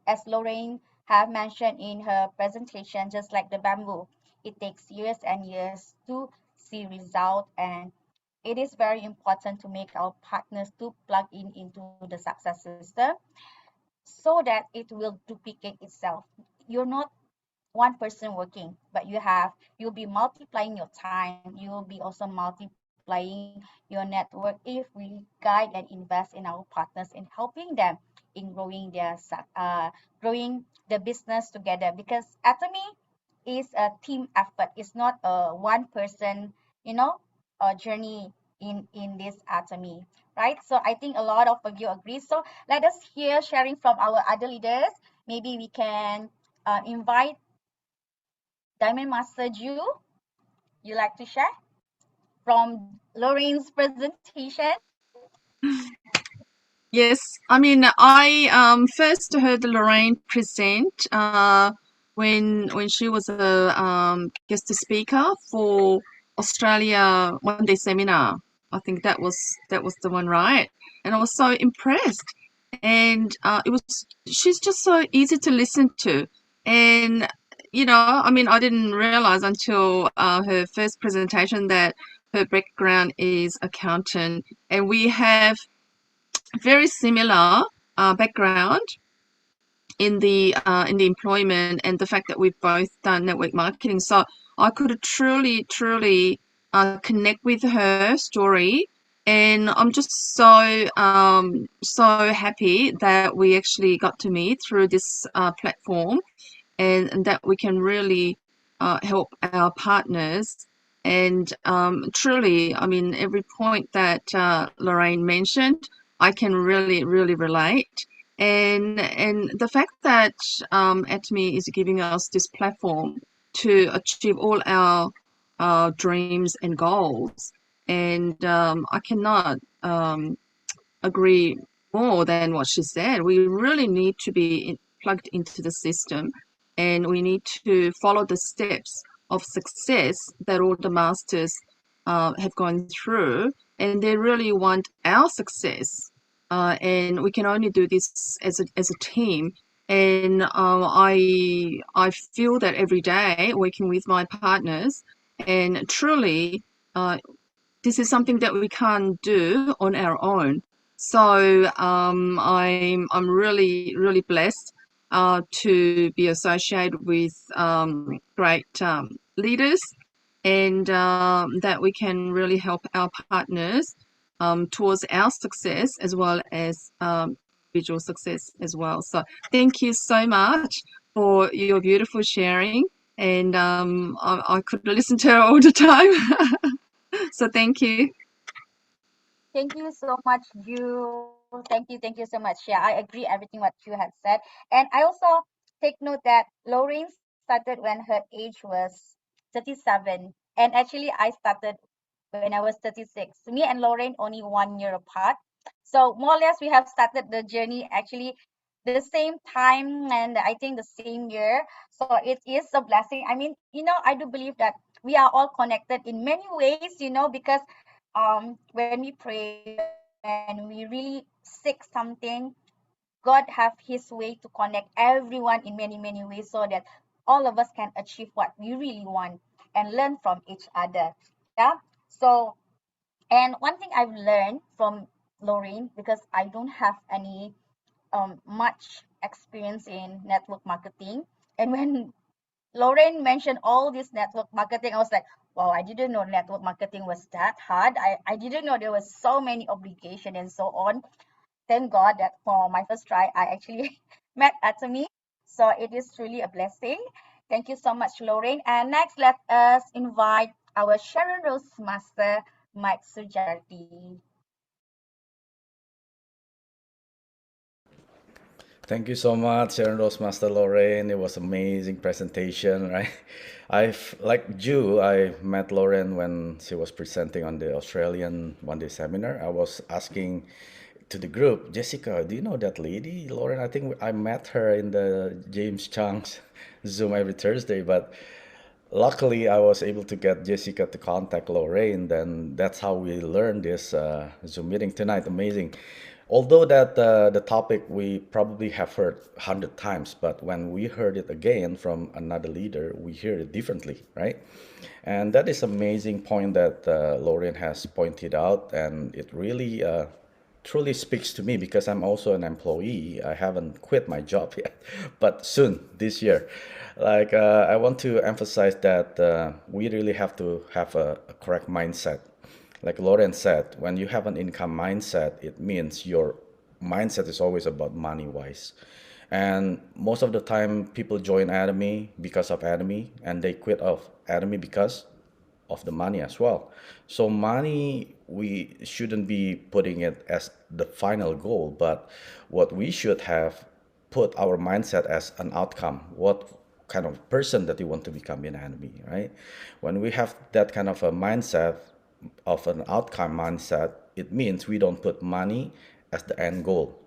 As Lorraine have mentioned in her presentation, just like the bamboo, it takes years and years to see result, and it is very important to make our partners to plug in into the success system so that it will duplicate itself. You're not one person working, but you'll be multiplying your time, you will be also multiplying your network if we guide and invest in our partners in helping them in growing the business together. Because Atomy is a team effort. It's not a one person, you know, journey in this Atomy, right? So I think a lot of you agree. So let us hear sharing from our other leaders. Maybe we can invite Diamond Master Ju. You like to share from Lorraine's presentation? Yes, I mean, I first heard Lorraine present when she was a guest speaker for Australia one day seminar. I think that was the one, right? And I was so impressed, and she's just so easy to listen to, and I mean, I didn't realize until her first presentation that her background is accountant, and we have very similar background in the employment, and the fact that we've both done network marketing. So I could truly connect with her story, And I'm just so happy that we actually got to meet through this platform, and that we can really help our partners. And truly, I mean, every point that Lorraine mentioned, I can really relate. And the fact that Atomy is giving us this platform to achieve all our dreams and goals, and I cannot agree more than what she said. We really need to be plugged into the system, and we need to follow the steps of success that all the masters have gone through, and they really want our success. And we can only do this as a team. And I feel that every day working with my partners, and truly, this is something that we can't do on our own. So I'm really blessed to be associated with great leaders, and that we can really help our partners towards our success as well as individual success as well. So thank you so much for your beautiful sharing, and I could listen to her all the time. So thank you. Thank you so much, Ju. Thank you so much. Yeah, I agree everything what you had said. And I also take note that Lorraine started when her age was 37. And actually I started when I was 36. Me and Lorraine only 1 year apart. So more or less we have started the journey actually the same time, and I think the same year. So it is a blessing. I mean, I do believe that we are all connected in many ways, because when we pray, when we really seek something, God have his way to connect everyone in many ways, so that all of us can achieve what we really want and learn from each other. Yeah. So, and one thing I've learned from Lorraine, because I don't have any much experience in network marketing, and when Lorraine mentioned all this network marketing, I was like, wow, I didn't know network marketing was that hard. I didn't know there was so many obligation and so on. Thank God that for my first try, I actually met Atomy. So it is truly a blessing. Thank you so much, Lorraine. And next, let us invite our Sharon Rose Master, Mike Sujarti. Thank you so much, Sharon Rose Master Lorraine. It was amazing presentation, right? I've like you, I met Lorraine when she was presenting on the Australian one-day seminar. I was asking to the group, Jessica, do you know that lady, Lorraine? I think I met her in the James Chang's Zoom every Thursday, but luckily I was able to get Jessica to contact Lorraine. Then that's how we learned this Zoom meeting tonight. Amazing. Although that the topic we probably have heard 100 times, but when we heard it again from another leader, we hear it differently, right? And that is amazing point that Lorraine has pointed out, and it really truly speaks to me because I'm also an employee. I haven't quit my job yet, but soon this year. Like I want to emphasize that we really have to have a correct mindset. Like Lauren said, when you have an income mindset, it means your mindset is always about money wise. And most of the time, people join Atomy because of Atomy, and they quit off Atomy because of the money as well. So money, we shouldn't be putting it as the final goal, but what we should have put our mindset as an outcome. What kind of person that you want to become in Atomy, right? When we have that kind of a mindset, of an outcome mindset, it means we don't put money as the end goal.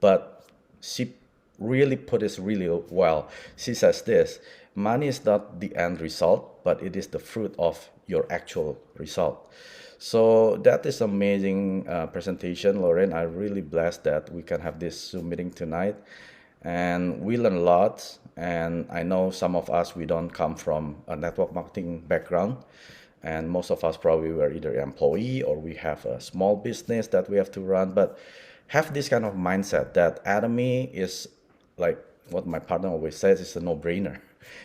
But she really put this really well. She says this: money is not the end result, but it is the fruit of your actual result. So that is amazing presentation, Lauren. I'm really blessed that we can have this Zoom meeting tonight, and we learn a lot. And I know some of us, we don't come from a network marketing background, and most of us probably were either employee or we have a small business that we have to run, but have this kind of mindset that Atomy is, like what my partner always says, is a no-brainer.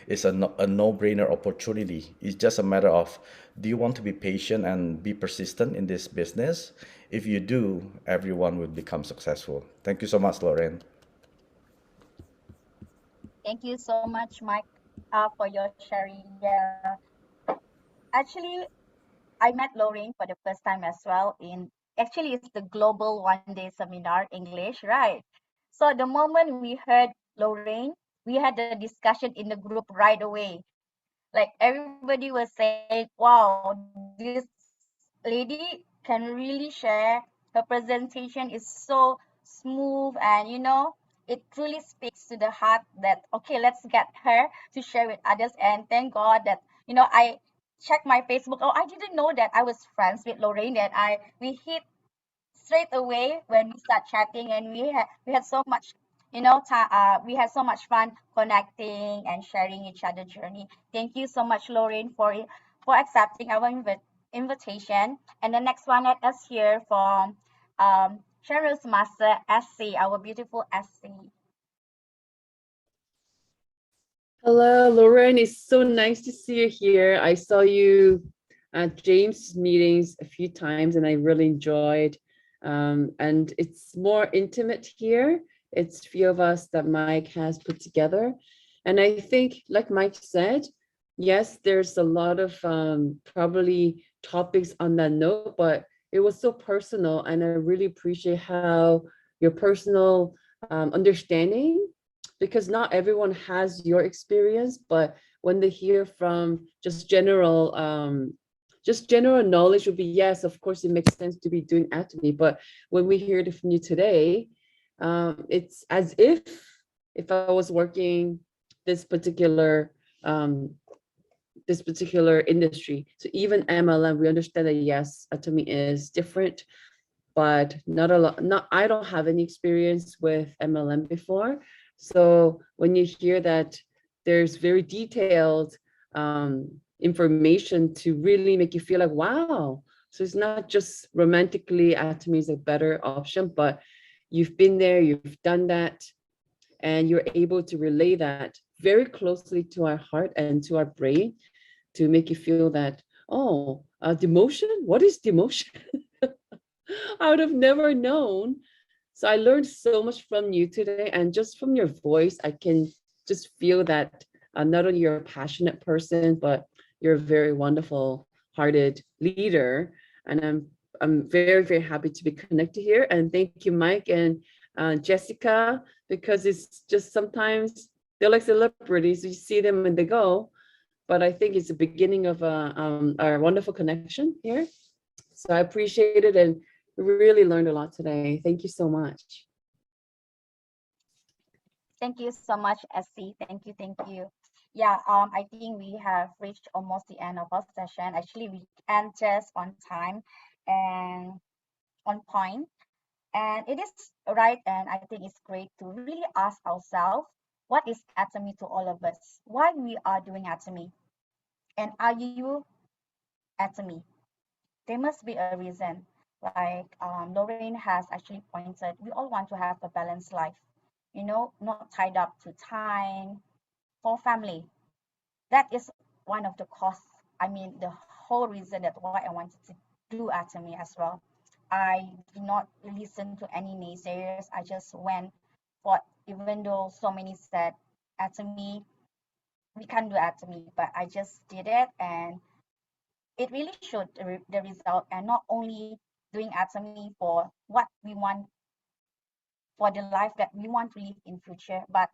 It's a no-brainer opportunity. It's just a matter of, do you want to be patient and be persistent in this business? If you do, everyone will become successful. Thank you so much, Lorraine. Thank you so much, Mike, for your sharing. Yeah, actually, I met Lorraine for the first time as well. Actually, it's the global one-day seminar English, right? So the moment we heard Lorraine, we had a discussion in the group right away. Like everybody was saying, wow, this lady can really share. Her presentation is so smooth, and it truly speaks to the heart that, okay, let's get her to share with others. And thank God that, I checked my Facebook. Oh, I didn't know that I was friends with Lorraine, and we hit straight away when we start chatting, and we had so much, we had so much fun connecting and sharing each other journey. Thank you so much, Lorraine, for accepting our invitation. And the next one, let us hear from Cheryl's master, SC, our beautiful SC. Hello, Lorraine. It's so nice to see you here. I saw you at James' meetings a few times and I really enjoyed. And it's more intimate here. It's few of us that Mike has put together. And I think, like Mike said, yes, there's a lot of probably topics on that note, but it was so personal. And I really appreciate how your personal understanding, because not everyone has your experience, but when they hear from just general knowledge would be, yes, of course, it makes sense to be doing Atomy. But when we hear it from you today, it's as if I was working this particular industry. So even MLM, we understand that yes, Atomy is different, but not a lot. Not I don't have any experience with MLM before. So when you hear that there's very detailed information to really make you feel like, wow. So it's not just romantically Atomy is a better option, but you've been there, you've done that, and you're able to relay that very closely to our heart and to our brain to make you feel that, oh, demotion? What is demotion? I would have never known. So I learned so much from you today, and just from your voice, I can just feel that not only you're a passionate person, but you're a very wonderful hearted leader. And I'm very, very happy to be connected here. And thank you, Mike and Jessica, because it's just sometimes they're like celebrities. You see them and they go, but I think it's the beginning of our wonderful connection here. So I appreciate it and really learned a lot today. Thank you so much. Thank you so much, SC. Thank you, thank you. Yeah, I think we have reached almost the end of our session. Actually, we end just on time and on point. And it is right, and I think it's great to really ask ourselves, what is Atomy to all of us? Why we are doing Atomy? And are you Atomy? There must be a reason. Like Lorraine has actually pointed, we all want to have a balanced life, not tied up to time for family. That is one of the costs. I mean, the whole reason that why I wanted to do Atomy as well. I did not listen to any naysayers. I just went for, even though so many said Atomy, we can't do Atomy, but I just did it, and it really showed the result. And not only doing Atomy for what we want, for the life that we want to live in future, but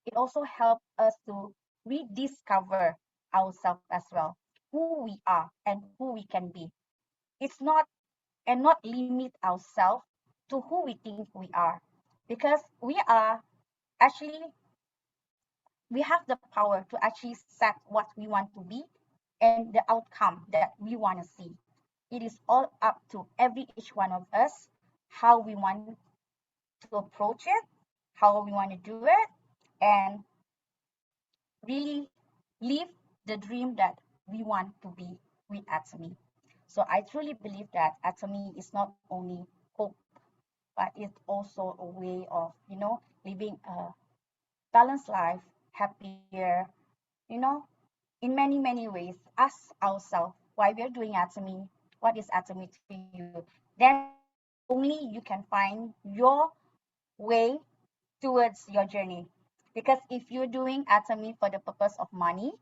it also helped us to rediscover ourselves as well, who we are and who we can be. It's not, and not limit ourselves to who we think we are, because we are actually, we have the power to actually set what we want to be and the outcome that we want to see. It is all up to every each one of us, how we want to approach it, how we want to do it, and really live the dream that we want to be with Atomy. So I truly believe that Atomy is not only hope, but it's also a way of, living a balanced life, happier, you know, in many, many ways, ask ourselves why we're doing Atomy, what is Atomy to you. Then only you can find your way towards your journey. Because if you're doing Atomy for the purpose of money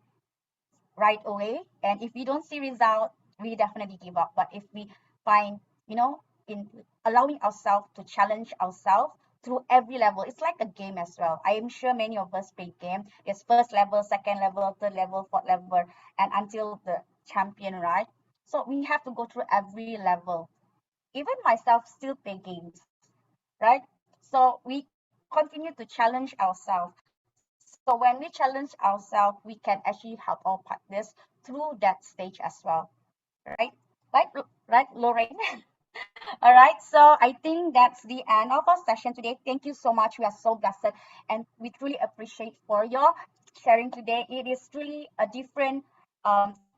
right away, and if we don't see result, we definitely give up. But if we find, in allowing ourselves to challenge ourselves through every level, it's like a game as well. I am sure many of us play game. It's first level, second level, third level, fourth level, and until the champion, right? So we have to go through every level. Even myself still play games, right? So we continue to challenge ourselves. So when we challenge ourselves, we can actually help our partners through that stage as well, right? Right, Lorraine? All right, so I think that's the end of our session today. Thank you so much. We are so blessed and we truly appreciate for your sharing today. It is truly a different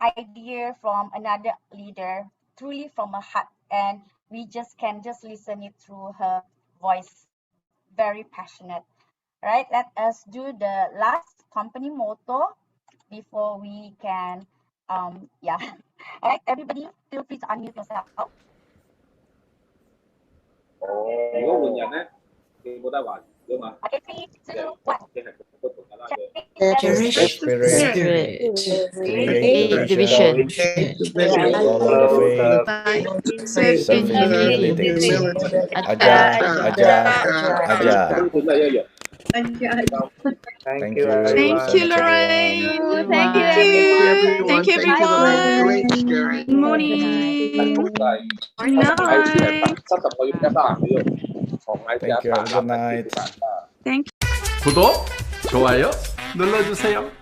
idea from another leader, truly from a heart, and we just can just listen it through her voice. Very passionate. All right, let us do the last company motto before we can, yeah. All right, everybody, feel free to unmute yourself. Okay, 3, 2, 1. Change the Change the spirit, spirit. create the Create the vision, vision. follow the faith, By serve in humility. Aja, Aja, aja, aja. aja. Thank Thank you, you Thank so you, everyone. much, Lorraine. everyone. Thank you, Thank you. everyone. Thank you, Bye, everyone. Lorraine. Good morning. Good night. Thank you. Have a good night. Thank 구독, 좋아요 눌러주세요.